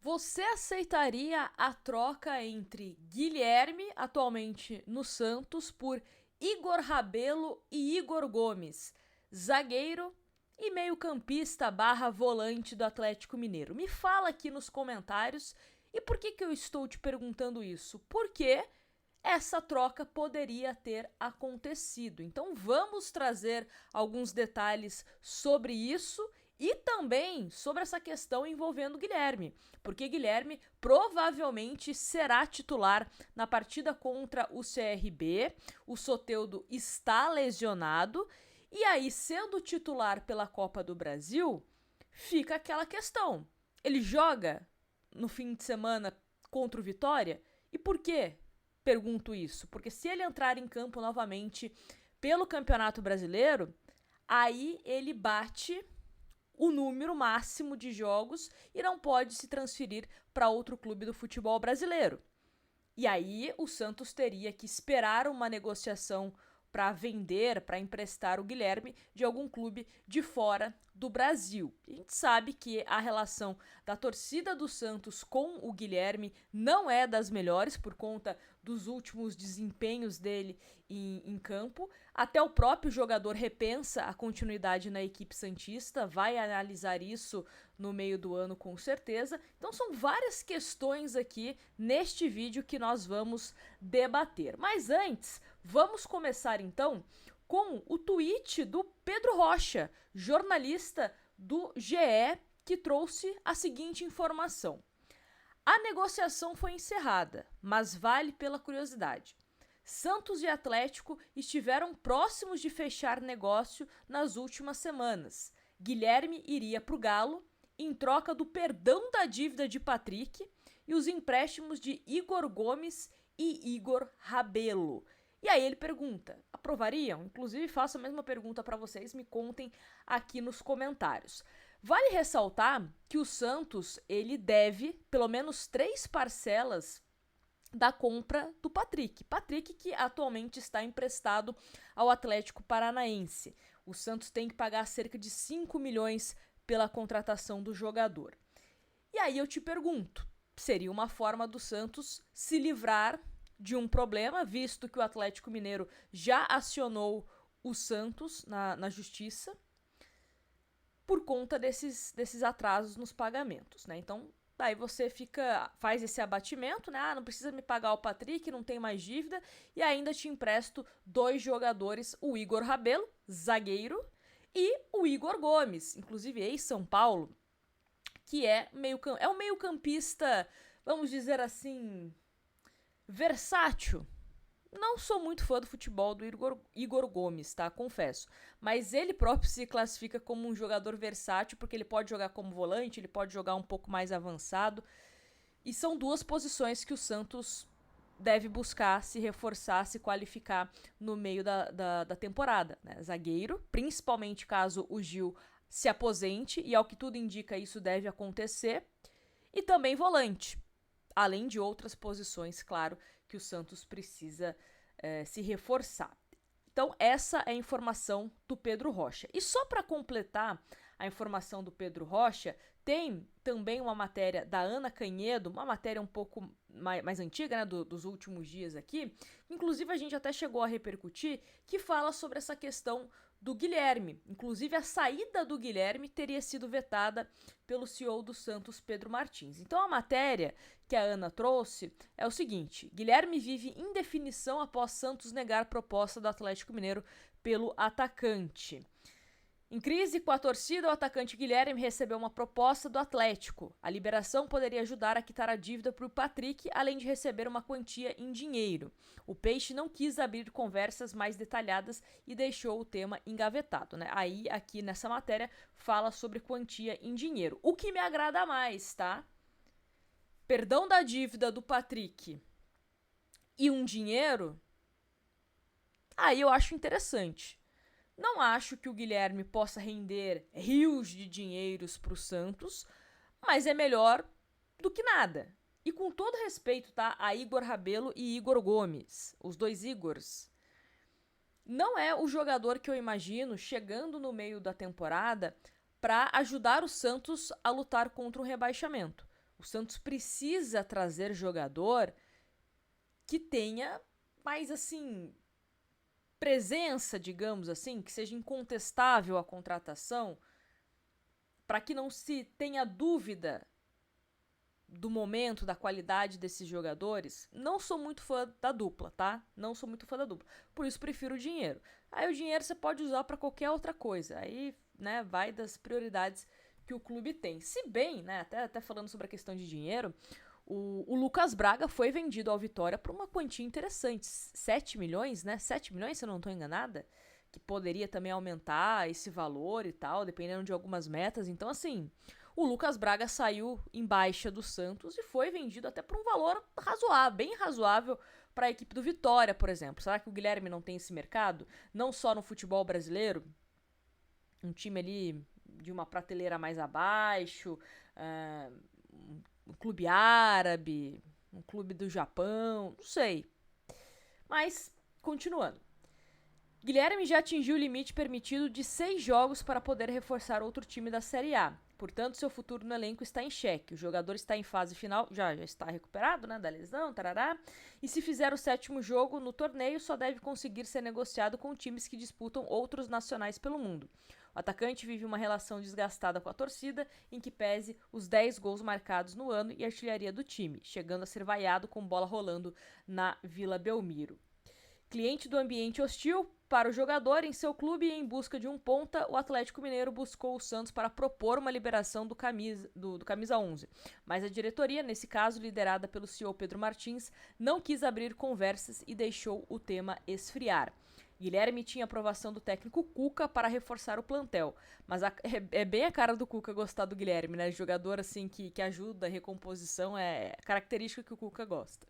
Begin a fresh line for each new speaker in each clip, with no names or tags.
Você aceitaria a troca entre Guilherme, atualmente no Santos, por Igor Rabelo e Igor Gomes, zagueiro e meio-campista barra volante do Atlético Mineiro? Me fala aqui nos comentários. E por que eu estou te perguntando isso? Porque essa troca poderia ter acontecido. Então vamos trazer alguns detalhes sobre isso e também sobre essa questão envolvendo o Guilherme, porque Guilherme provavelmente será titular na partida contra o CRB. O Soteldo está lesionado e aí, sendo titular pela Copa do Brasil, fica aquela questão: ele joga no fim de semana contra o Vitória? E por quê? Pergunto isso, porque se ele entrar em campo novamente pelo Campeonato Brasileiro, aí ele bate o número máximo de jogos e não pode se transferir para outro clube do futebol brasileiro. E aí o Santos teria que esperar uma negociação para vender, para emprestar o Guilherme de algum clube de fora do Brasil. A gente sabe que a relação da torcida do Santos com o Guilherme não é das melhores por conta dos últimos desempenhos dele em campo. Até o próprio jogador repensa a continuidade na equipe santista, vai analisar isso no meio do ano com certeza. Então são várias questões aqui neste vídeo que nós vamos debater. Mas antes, vamos começar então com o tweet do Pedro Rocha, jornalista do GE, que trouxe a seguinte informação: a negociação foi encerrada, mas vale pela curiosidade. Santos e Atlético estiveram próximos de fechar negócio nas últimas semanas. Guilherme iria para o Galo em troca do perdão da dívida de Patrick e os empréstimos de Igor Gomes e Igor Rabelo. E aí ele pergunta: aprovariam? Inclusive faço a mesma pergunta para vocês, me contem aqui nos comentários. Vale ressaltar que o Santos ele deve pelo menos 3 parcelas da compra do Patrick. Patrick que atualmente está emprestado ao Atlético Paranaense. O Santos tem que pagar cerca de 5 milhões pela contratação do jogador. E aí eu te pergunto, seria uma forma do Santos se livrar de um problema, visto que o Atlético Mineiro já acionou o Santos na justiça por conta desses atrasos nos pagamentos, né? Então, daí você faz esse abatimento, né? Ah, não precisa me pagar o Patrick, não tem mais dívida, e ainda te empresto 2 jogadores, o Igor Rabelo, zagueiro, e o Igor Gomes, inclusive ex-São Paulo, que é um meio-campista, vamos dizer assim, versátil. Não sou muito fã do futebol do Igor Gomes, tá? Confesso. Mas ele próprio se classifica como um jogador versátil, porque ele pode jogar como volante, ele pode jogar um pouco mais avançado. E são 2 posições que o Santos deve buscar se reforçar, se qualificar no meio da temporada, né? Zagueiro, principalmente caso o Gil se aposente, e ao que tudo indica isso deve acontecer. E também volante, além de outras posições, claro, que o Santos precisa se reforçar. Então, essa é a informação do Pedro Rocha. E só para completar a informação do Pedro Rocha, tem também uma matéria da Ana Canhedo, uma matéria um pouco mais antiga, né, dos últimos dias aqui, inclusive a gente até chegou a repercutir, que fala sobre essa questão do Guilherme. Inclusive, a saída do Guilherme teria sido vetada pelo CEO do Santos, Pedro Martins. Então, a matéria que a Ana trouxe é o seguinte: Guilherme vive indefinição após Santos negar proposta do Atlético Mineiro pelo atacante. Em crise com a torcida, o atacante Guilherme recebeu uma proposta do Atlético. A liberação poderia ajudar a quitar a dívida para o Patrick, além de receber uma quantia em dinheiro. O Peixe não quis abrir conversas mais detalhadas e deixou o tema engavetado, né? Aí, aqui nessa matéria, fala sobre quantia em dinheiro. O que me agrada mais, tá? Perdão da dívida do Patrick e um dinheiro, aí eu acho interessante. Não acho que o Guilherme possa render rios de dinheiros para o Santos, mas é melhor do que nada. E com todo respeito, tá, a Igor Rabelo e Igor Gomes, os 2 Igors, não é o jogador que eu imagino chegando no meio da temporada para ajudar o Santos a lutar contra o rebaixamento. O O Santos precisa trazer jogador que tenha mais, assim, presença, digamos assim, que seja incontestável a contratação, para que não se tenha dúvida do momento, da qualidade desses jogadores. Não sou muito fã da dupla, tá? Não sou muito fã da dupla. Por isso prefiro o dinheiro. Aí o dinheiro você pode usar para qualquer outra coisa. Aí, né, vai das prioridades que o clube tem. Se bem, né, até falando sobre a questão de dinheiro, o Lucas Braga foi vendido ao Vitória por uma quantia interessante. 7 milhões, né? 7 milhões, se eu não estou enganada. Que poderia também aumentar esse valor e tal, dependendo de algumas metas. Então, assim, o Lucas Braga saiu em baixa do Santos e foi vendido até por um valor razoável, bem razoável para a equipe do Vitória, por exemplo. Será que o Guilherme não tem esse mercado? Não só no futebol brasileiro, um time ali de uma prateleira mais abaixo, um clube árabe, um clube do Japão, não sei. Mas, continuando. Guilherme já atingiu o limite permitido de 6 jogos para poder reforçar outro time da Série A. Portanto, seu futuro no elenco está em xeque. O jogador está em fase final, já está recuperado, né, da lesão, tarará. E se fizer o 7º jogo no torneio, só deve conseguir ser negociado com times que disputam outros nacionais pelo mundo. O atacante vive uma relação desgastada com a torcida, em que pese os 10 gols marcados no ano e a artilharia do time, chegando a ser vaiado com bola rolando na Vila Belmiro. Cliente do ambiente hostil para o jogador em seu clube e em busca de um ponta, o Atlético Mineiro buscou o Santos para propor uma liberação do camisa 11. Mas a diretoria, nesse caso liderada pelo CEO Pedro Martins, não quis abrir conversas e deixou o tema esfriar. Guilherme tinha aprovação do técnico Cuca para reforçar o plantel, mas é bem a cara do Cuca gostar do Guilherme, né? Jogador assim que ajuda a recomposição, é característica que o Cuca gosta.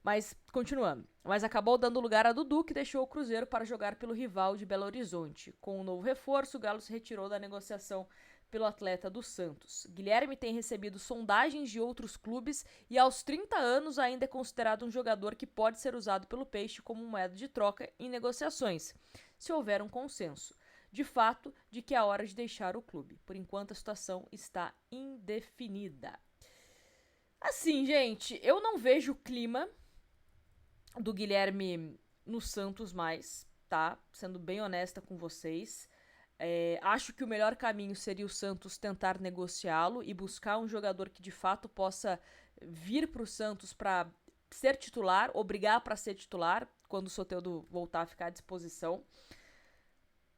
Mas, continuando. Mas acabou dando lugar a Dudu, que deixou o Cruzeiro para jogar pelo rival de Belo Horizonte. Com o novo reforço, o Galo se retirou da negociação pelo atleta do Santos. Guilherme tem recebido sondagens de outros clubes e aos 30 anos ainda é considerado um jogador que pode ser usado pelo Peixe como moeda de troca em negociações, se houver um consenso, de fato, de que é hora de deixar o clube. Por enquanto a situação está indefinida. Assim, gente, eu não vejo o clima do Guilherme no Santos mais, tá? Sendo bem honesta com vocês. Acho que o melhor caminho seria o Santos tentar negociá-lo e buscar um jogador que de fato possa vir para o Santos para ser titular, ou brigar para ser titular, quando o Soteldo voltar a ficar à disposição.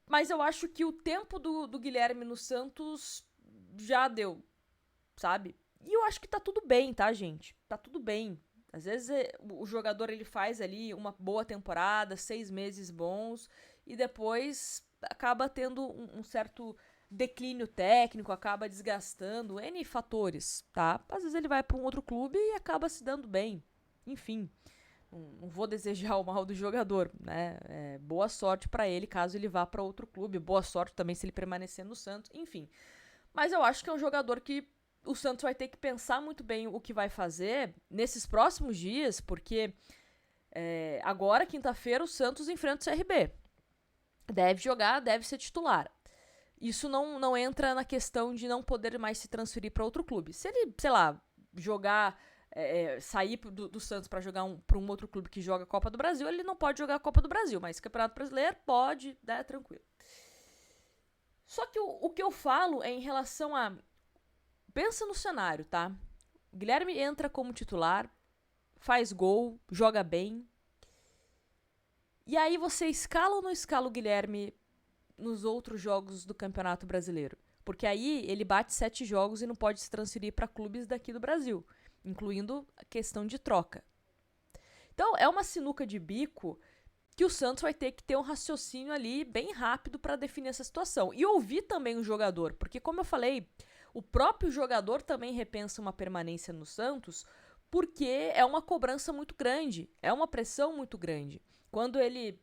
Mas eu acho que o tempo do Guilherme no Santos já deu, sabe? E eu acho que tá tudo bem, tá, gente? Tá tudo bem. Às vezes o jogador ele faz ali uma boa temporada, 6 meses bons, e depois acaba tendo um certo declínio técnico, acaba desgastando, N fatores, tá? Às vezes ele vai para um outro clube e acaba se dando bem. Enfim, não vou desejar o mal do jogador, né? Boa sorte para ele caso ele vá para outro clube, boa sorte também se ele permanecer no Santos, enfim. Mas eu acho que é um jogador que o Santos vai ter que pensar muito bem o que vai fazer nesses próximos dias, porque agora, quinta-feira, o Santos enfrenta o CRB. Deve jogar, deve ser titular. Isso não entra na questão de não poder mais se transferir para outro clube. Se ele, sei lá, jogar, sair do Santos para jogar para um outro clube que joga a Copa do Brasil, ele não pode jogar a Copa do Brasil, mas Campeonato Brasileiro pode, né, tranquilo. Só que o que eu falo é em relação a... Pensa no cenário, tá? O Guilherme entra como titular, faz gol, joga bem. E aí você escala ou não escala o Guilherme nos outros jogos do Campeonato Brasileiro? Porque aí ele bate 7 jogos e não pode se transferir para clubes daqui do Brasil, incluindo a questão de troca. Então é uma sinuca de bico que o Santos vai ter que ter um raciocínio ali bem rápido para definir essa situação. E ouvir também o jogador, porque como eu falei, o próprio jogador também repensa uma permanência no Santos, porque é uma cobrança muito grande, é uma pressão muito grande. Quando ele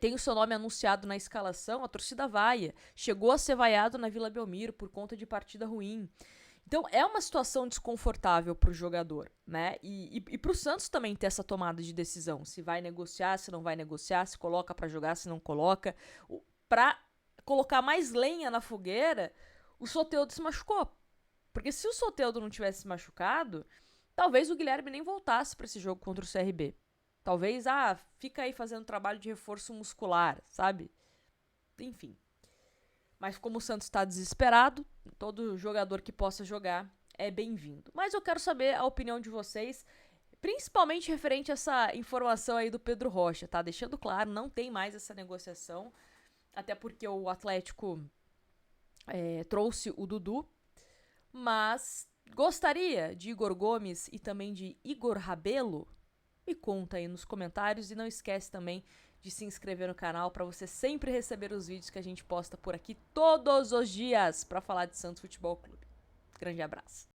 tem o seu nome anunciado na escalação, a torcida vaia. Chegou a ser vaiado na Vila Belmiro por conta de partida ruim. Então é uma situação desconfortável para o jogador, né? E para o Santos também ter essa tomada de decisão, se vai negociar, se não vai negociar, se coloca para jogar, se não coloca. Para colocar mais lenha na fogueira, o Soteldo se machucou. Porque se o Soteldo não tivesse se machucado, talvez o Guilherme nem voltasse para esse jogo contra o CRB. Talvez, fica aí fazendo trabalho de reforço muscular, sabe? Enfim. Mas como o Santos está desesperado, todo jogador que possa jogar é bem-vindo. Mas eu quero saber a opinião de vocês, principalmente referente a essa informação aí do Pedro Rocha, tá? Deixando claro, não tem mais essa negociação, até porque o Atlético trouxe o Dudu, mas gostaria de Igor Gomes e também de Igor Rabelo? Me conta aí nos comentários e não esquece também de se inscrever no canal para você sempre receber os vídeos que a gente posta por aqui todos os dias para falar de Santos Futebol Clube. Grande abraço.